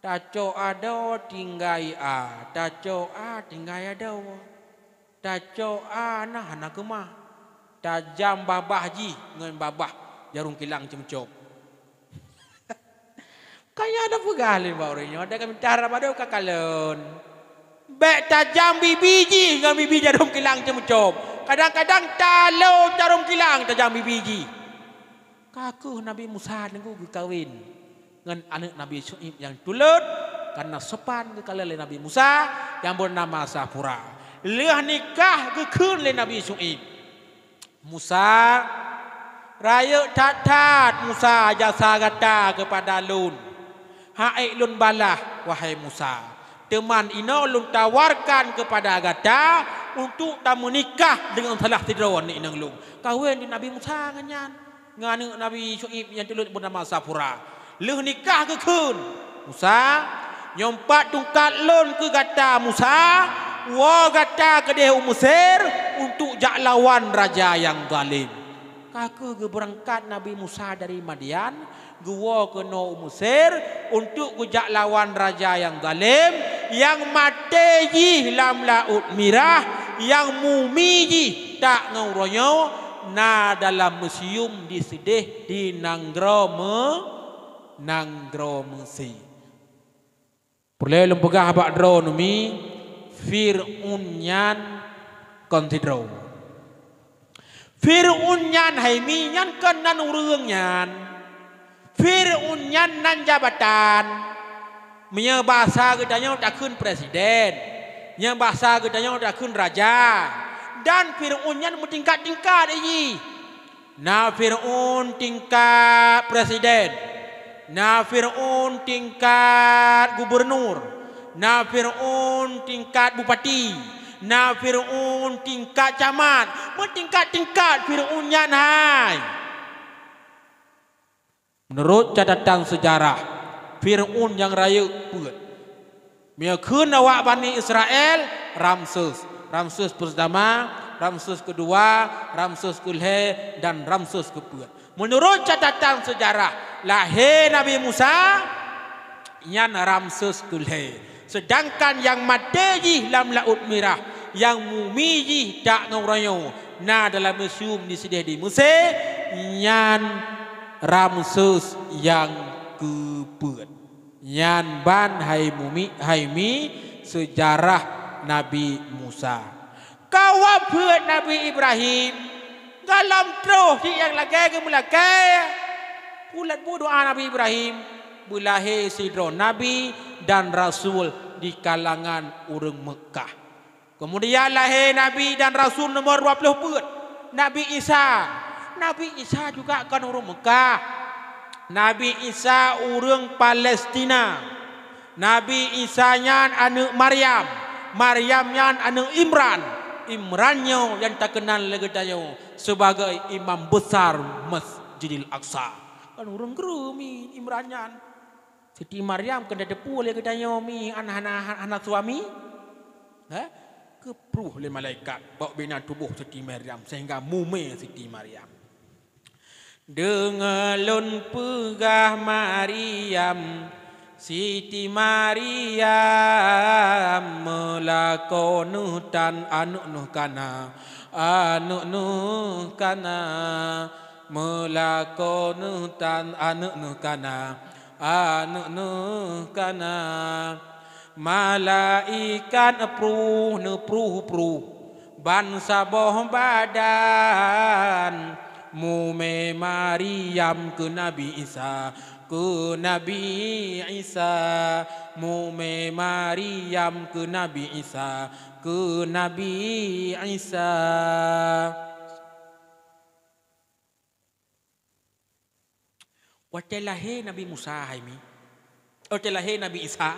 Taco ada tinggai taco tinggai ada. Taco nah anak kemah. Tajam babah ji ngan babah jarum kilang cemcop. Kaya ada pegalin baurinya. Ada kami cara pada kakalon. Bek tajam bibi ji ngan bibi jarum kilang cemcop. Kadang-kadang talo jarum kilang tajam bibi ji. Kaku Nabi Musa nengku kawin dengan anak Nabi Syuaib yang tulut karena sopan kekala le Nabi Musa yang bernama Safura. Liah nikah kekun le Nabi Syuaib. Musa raya tat Musa jasa gata kepada lun. Hai lun balah wahai Musa. Teman ino lun tawarkan kepada gata untuk tak menikah dengan salah tidron ni nang lun. Kawin di Nabi Musa nganyan. Nganu Nabi Syuaib yang tulut bernama Safura. Leh nikah ke kun. Musa nyompat tungkat lon ke gata Musa. Wa gata ke dia Mesir untuk jak lawan raja yang zalim. Kaku ke berangkat Nabi Musa dari Madian gua kena Mesir untuk kujak lawan raja yang zalim, yang mati ji dalam laut Merah, yang mumi ji tak ngauronyo na dalam museum disedih di Nanggro Mesir. Perlu lempegah bak drone mi Fir'un nyan konsidro. Fir'un nyan hai mi nyan kan nan urang nyan. Fir'un nyan nan jabatan. Nya bahasa gedanya tak kun presiden. Nya bahasa gedanya tak kun raja. Dan Fir'un nyan tingkat-tingkat aji. Na Fir'un tingkat presiden. Na Fir'un tingkat gubernur. Na Fir'un tingkat bupati. Na Fir'un tingkat camat. Tingkat-tingkat Fir'un nyan hai. Menurut catatan sejarah, Fir'un yang raya buat. Miakun awak Bani Israel, Ramses pertama, Ramses kedua, Ramses kedua dan Ramses keempat. Menurut catatan sejarah, lahir Nabi Musa, yang Ramses kedua. Sedangkan yang mati ji dalam laut Merah, yang mumi ji tak ngurayo, na dalam museum disedia di Mesir, yang Ramses yang keempat. Yang ban haimi sejarah Nabi Musa. Kawat buat Nabi Ibrahim. Dalam terus yang lagi ke mulai. Pulat doa Nabi Ibrahim. Belahir sidro Nabi dan Rasul di kalangan orang Mekah. Kemudian lahir Nabi dan Rasul nomor 24. Nabi Isa. Nabi Isa juga kan orang Mekah. Nabi Isa orang Palestina. Nabi Isa nyan anak Maryam. Maryam nyan anak Imran. Imrannya yang tak kenal lagi tayo sebagai imam besar Masjidil Aqsa. Kan orang gerumi Imran nyan. Siti Maryam kena depu lagi tayo mi anak suami. Kepruh oleh malaikat bawa bina tubuh Siti Maryam sehingga mume Siti Maryam. Dengalun pegah Maryam, Siti Maryam melakon tan anu nuh kana melakon tan anu nuh kana malaikat pruh ban saboh badan mume Maryam ke Nabi Isa mume Maryam ke Nabi Isa Waktu lahir Nabi Musa haimi waktu lahir Nabi Isa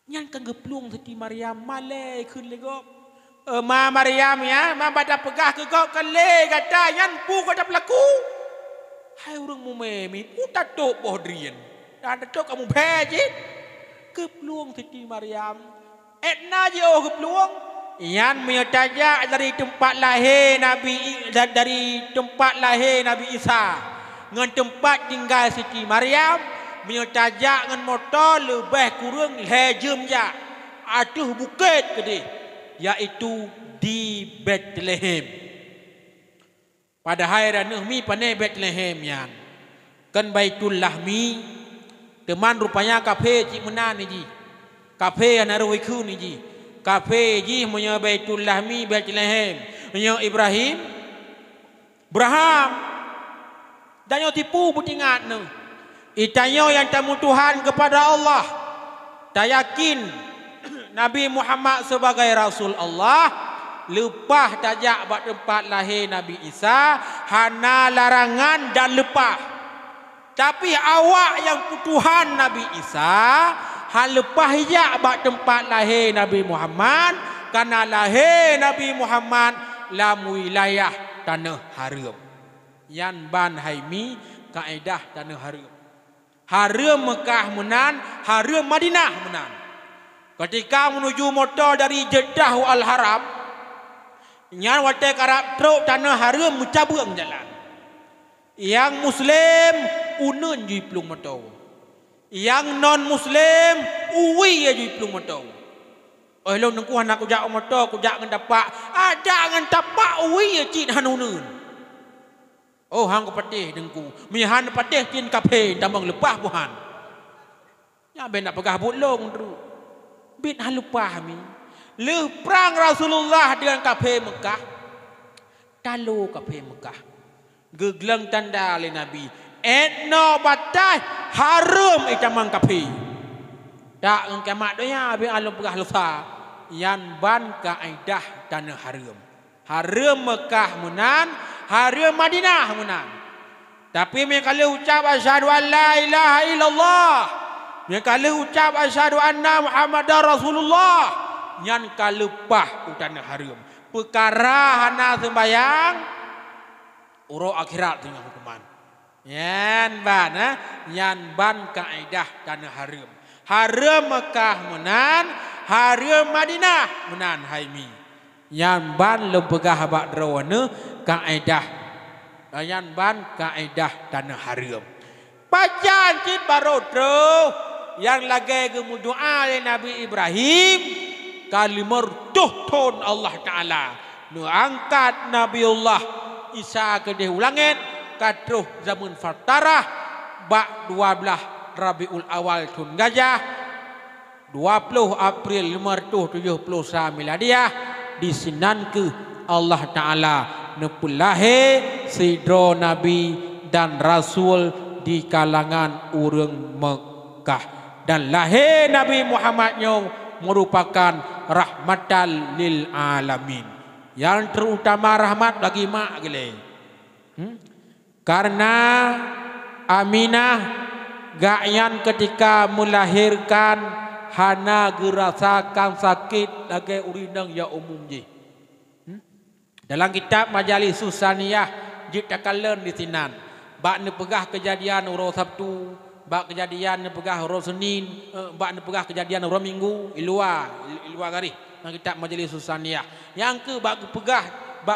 yang kegeplung Siti Maryam malai kun legop Ma Maryam ya, ma baca pegah ke kau kale kata yan pu kata pelaku. Hai orang mumemi, utak tok bohdrian. Dan tok kamu bejit. Kepeluang Siti Maryam. Etna je oh kepeluang. Yan menyataja dari tempat lahir Nabi Isa. Ngan tempat tinggal Siti Maryam menyataja ngan motor lebih kurang lejam ja. Aduh bukit gede. Yaitu di Bethlehem. Pada hari mi pane Bethlehem yan. Kan Baitul Lahmi teman rupanya kafe ji menan ni ji. Kafe yang naruh iku ni ji. Kafe ji punya Baitul Lahmi Bethlehem. Punya Ibrahim dan yang tipu butingat nu. Itanyo yang tamu Tuhan kepada Allah. Tak yakin Nabi Muhammad sebagai Rasul Allah lepah tajak buat tempat lahir Nabi Isa hana larangan dan lepah. Tapi awak yang Tuhan Nabi Isa hal lepah jak buat tempat lahir Nabi Muhammad karena lahir Nabi Muhammad dalam wilayah tanah haram. Yan ban haimi kaedah tanah haram. Haram Mekah menan, haram Madinah menan. Ketika menuju motor dari Jeddah Al Haram, nyan watai karab truk tanah haram mencabung jalan. Yang Muslim unun jui plung matau. Yang non muslim uwi ya jui plung matau. Oi lo nang ku anak ku jak matau ku jak ngan dapak. Ada ngan dapak uwi ya cin hanunun. Oh hang ku patih dengku. Mi han patih cin kape tambang lepah buhan. Ya ben nak pegah bulong tu. Bit han lupah mi. Le perang Rasulullah dengan kape Mekah. Talu kape Mekah. Gegelang tanda oleh Nabi. Etno batai harum itamang kapi. Tak ngkemak doya bi alum pegah lusa. Yan ban kaidah tanah harum. Harum Mekah menan, harum Madinah menan. Tapi mereka kalau ucap asyhadu an la ilaha illallah, mereka kalau ucap asyhadu anna Muhammadar Rasulullah, yan kalepah tanah harum. Perkara hana sembayang urut akhirat dengan hukuman. Yan ban kaidah tanah haram. Haram Mekah menan, haram Madinah menan haimi. Yan ban lepegah bak drawana kaidah. Yan ban kaidah tanah haram. Pajan cit barodro yang lagi kemudoa oleh Nabi Ibrahim kalimar tuhton Allah Taala. Nu angkat Nabiullah Isa ke di ulangit kadruh zaman Fatarah bak 12 Rabiul Awal Tun Gajah 20 April 579 Miladiah disinan ke Allah Ta'ala nepulahe sidro Nabi dan Rasul di kalangan orang Mekah dan lahir Nabi Muhammad yang merupakan rahmatan lil alamin yang terutama rahmat bagi mak gile. Karena Aminah gakyan ketika melahirkan hana gerasakan sakit lagi urinang ya umum je. Dalam kitab Majalis Susaniyah ditakalan di sinan. Bak ne pegah kejadian uro Sabtu, bak kejadian ne pegah uro Senin, bak ne pegah kejadian uro Minggu, ilua garih. Dalam kitab Majalis Susaniyah. Yang ke bak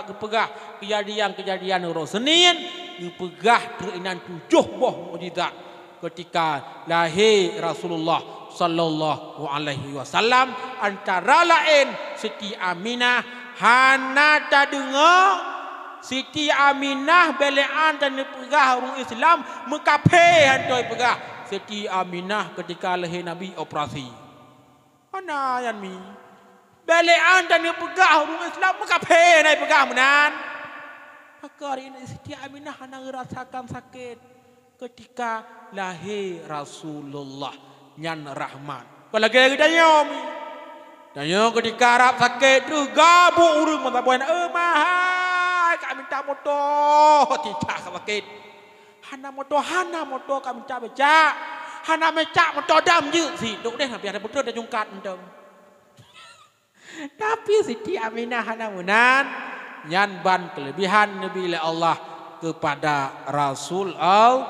kepegah kejadian uro Senin, dipegah terinan 7 buah mukjizat ketika lahir Rasulullah sallallahu alaihi wasallam antara lain Siti Aminah hana ta dengar Siti Aminah belean dan pegah orang Islam mekape hantoi pegah Siti Aminah ketika lahir Nabi operasi. Mana yan mi? Belean dan pegah orang Islam mekape nai pegah menan. Maka hari ini Siti Aminah hana merasakan sakit ketika lahir Rasulullah nyan rahmat. Kalau lagi tanya mi. Tanya ketika Arab sakit tu gabuk urang mata buan mahal kami minta motor tidak sakit. Hana motor kami minta becak. Hana becak motor dam je si duk deh biar betul dah jungkat entang. Tapi Siti Aminah hana menan nyan ban kelebihan Nabi Allah kepada Rasulullah.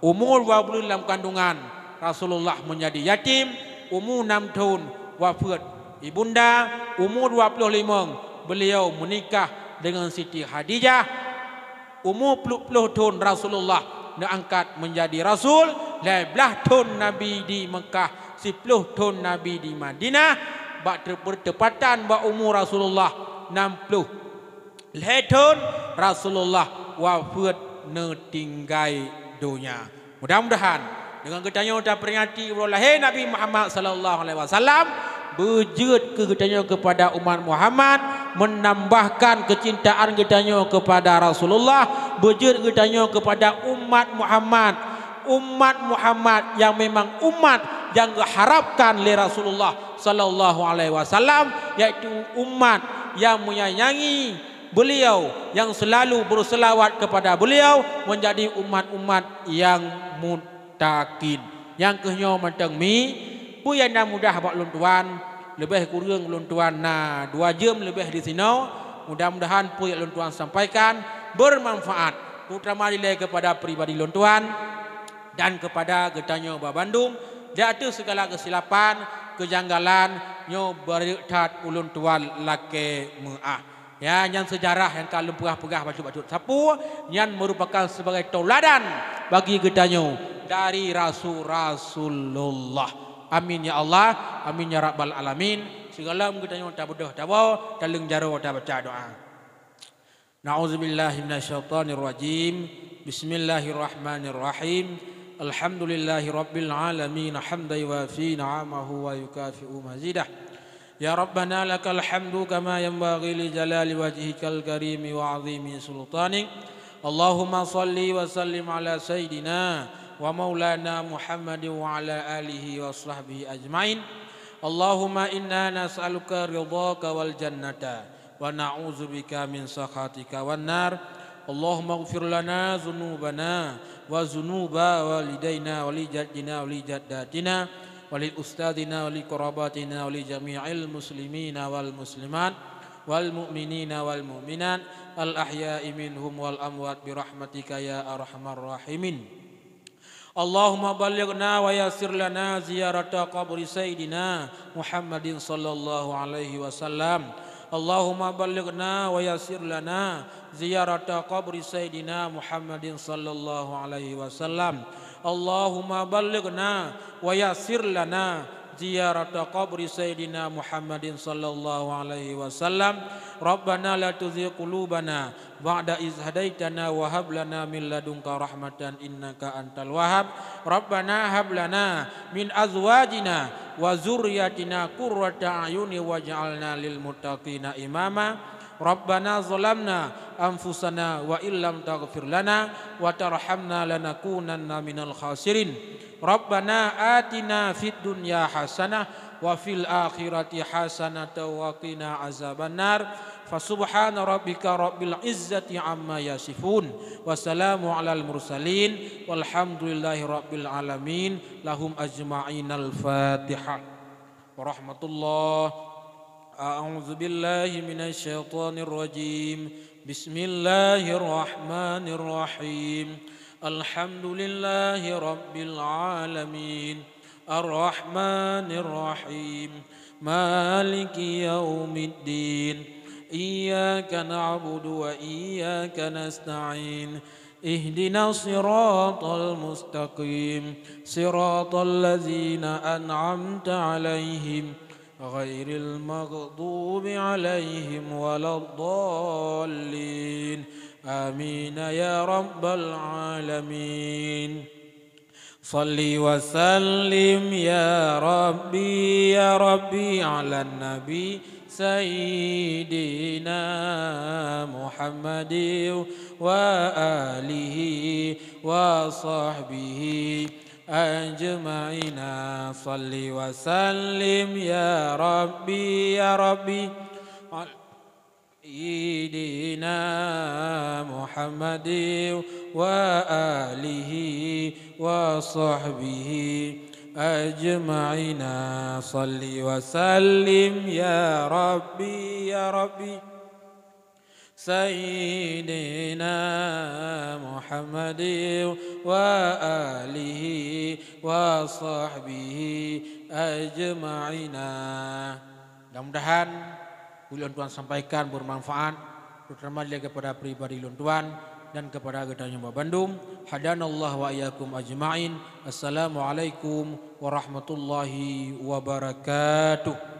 Umur 20 dalam kandungan Rasulullah menjadi yatim. Umur 6 tahun wafat ibunda. Umur 25 beliau menikah dengan Siti Khadijah. Umur 20 tahun Rasulullah diangkat menjadi Rasul. 11 tahun Nabi di Mekah, 10 tahun Nabi di Madinah. Bertepatan umur Rasulullah 60 tahun Rasulullah wafat tinggai dunia. Mudah-mudahan dengan ketanya kita peringati lahir Nabi Muhammad sallallahu alaihi wasallam berjud ketanya kepada umat Muhammad menambahkan kecintaan ketanya kepada Rasulullah berjud ketanya kepada umat Muhammad yang memang umat yang diharapkan oleh Rasulullah sallallahu alaihi wasallam yaitu umat yang menyayangi beliau yang selalu berselawat kepada beliau menjadi umat-umat yang mutakin. Yang kehnyo mentang mi pu yang dah mudah bak luntuan lebih kurang luntuan 2 jam lebih di sini. Mudah-mudahan pu yang luntuan sampaikan bermanfaat terutama nilai kepada pribadi luntuan dan kepada getanyo ba Bandung. Jatuh segala kesilapan, kejanggalan nyo berikat ulun tuan lake meah. Ya, yang sejarah yang kalau pegah-pegah baju-baju sapu yang merupakan sebagai tauladan bagi gedanyo dari Rasulullah. Amin ya Allah, amin ya rabbal alamin. Segala gedanyo ta bodoh ta wa daleng jaro ta baca doa. Na'udzubillahi minasyaitonir rajim. Bismillahirrahmanirrahim. Alhamdulillahi rabbil alamin hamdan yuwafi ni'amahu wa yukafi'u mazidah. Ya Rabbana lakal hamdu kama yanbaghi li jalali wajhikal karimi wa 'azimi sultanik. Allahumma salli wa sallim ala sayyidina wa maulana Muhammadin wa ala alihi wa sahbihi ajmain. Allahumma inna nas'aluka ridhaka wal jannata wa na'udzubika min sakhatika wan nar. Allahumma ighfir lana dhunubana wa dhunuba walidayna wa li jaddina wa li jaddatina wa li ustadina wa li qarabatina wa li jami'il muslimina wal muslimat wal mu'minina wal mu'minat al ahya'i minhum wal amwat bi rahmatika ya arhamar rahimin. Allahumma ballighna wa yassir lana ziyarata qabri sayyidina Muhammadin sallallahu alaihi wasallam. Allahumma ballighna wa yassir lana ziyarata qabri sayyidina Muhammadin sallallahu alaihi wasallam. Allahumma ballighna wa yassir lana ziyarata qabri sayyidina Muhammadin sallallahu alaihi wasallam. Rabbana la tuzigh qulubana ba'da iz hadaitana wa hab lana min ladunka rahmatan innaka antal wahhab. Rabbana hab lana min azwajina wa zurriyyatina qurrata a'yuni waj'alna lil muttaqina imama. Rabbana zalamna anfusana wa illam taghfir lana wa tarhamna lanakunanna minal khasirin. Rabbana atina fid dunya hasanah wa fil akhirati hasanah wa qina azabannar. Fasubhana rabbika rabbil izzati amma yasifun wa salamu alal mursalin walhamdulillahi rabbil alamin. Lahum ajma'in al-Fatihah. Wa rahmatullah. A'udzu billahi minasy syaithanir rajim. Bismillahirrahmanirrahim. Alhamdulillahi rabbil alamin. Ar-Rahmanir Rahim. Maliki yaumiddin. Iyyaka na'budu wa iyyaka nasta'in. Ihdina siratal mustaqim. Siratal ladzina an'amta 'alaihim ghairil maghdubi 'alaihim waladdallin. Amin ya rabbal alamin. Salli wa sallim ya Rabbi ala nabi Sayyidina Muhammadin wa alihi wa sahbihi ajma'ina. Salli wa sallim ya Rabbi Sayyidina Muhammadin wa alihi wa sahbihi ajma'ina. Salli wa sallim ya Rabbi Sayyidina Muhammadin wa alihi wa sahbihi ajma'ina. Mudah-mudahan ulun tuan sampaikan bermanfaat, terutama kepada pribadi ulun tuan dan kepada gedanya Mbak Bandung. Hadanallah wa iyyakum ajma'in. Assalamualaikum warahmatullahi wabarakatuh.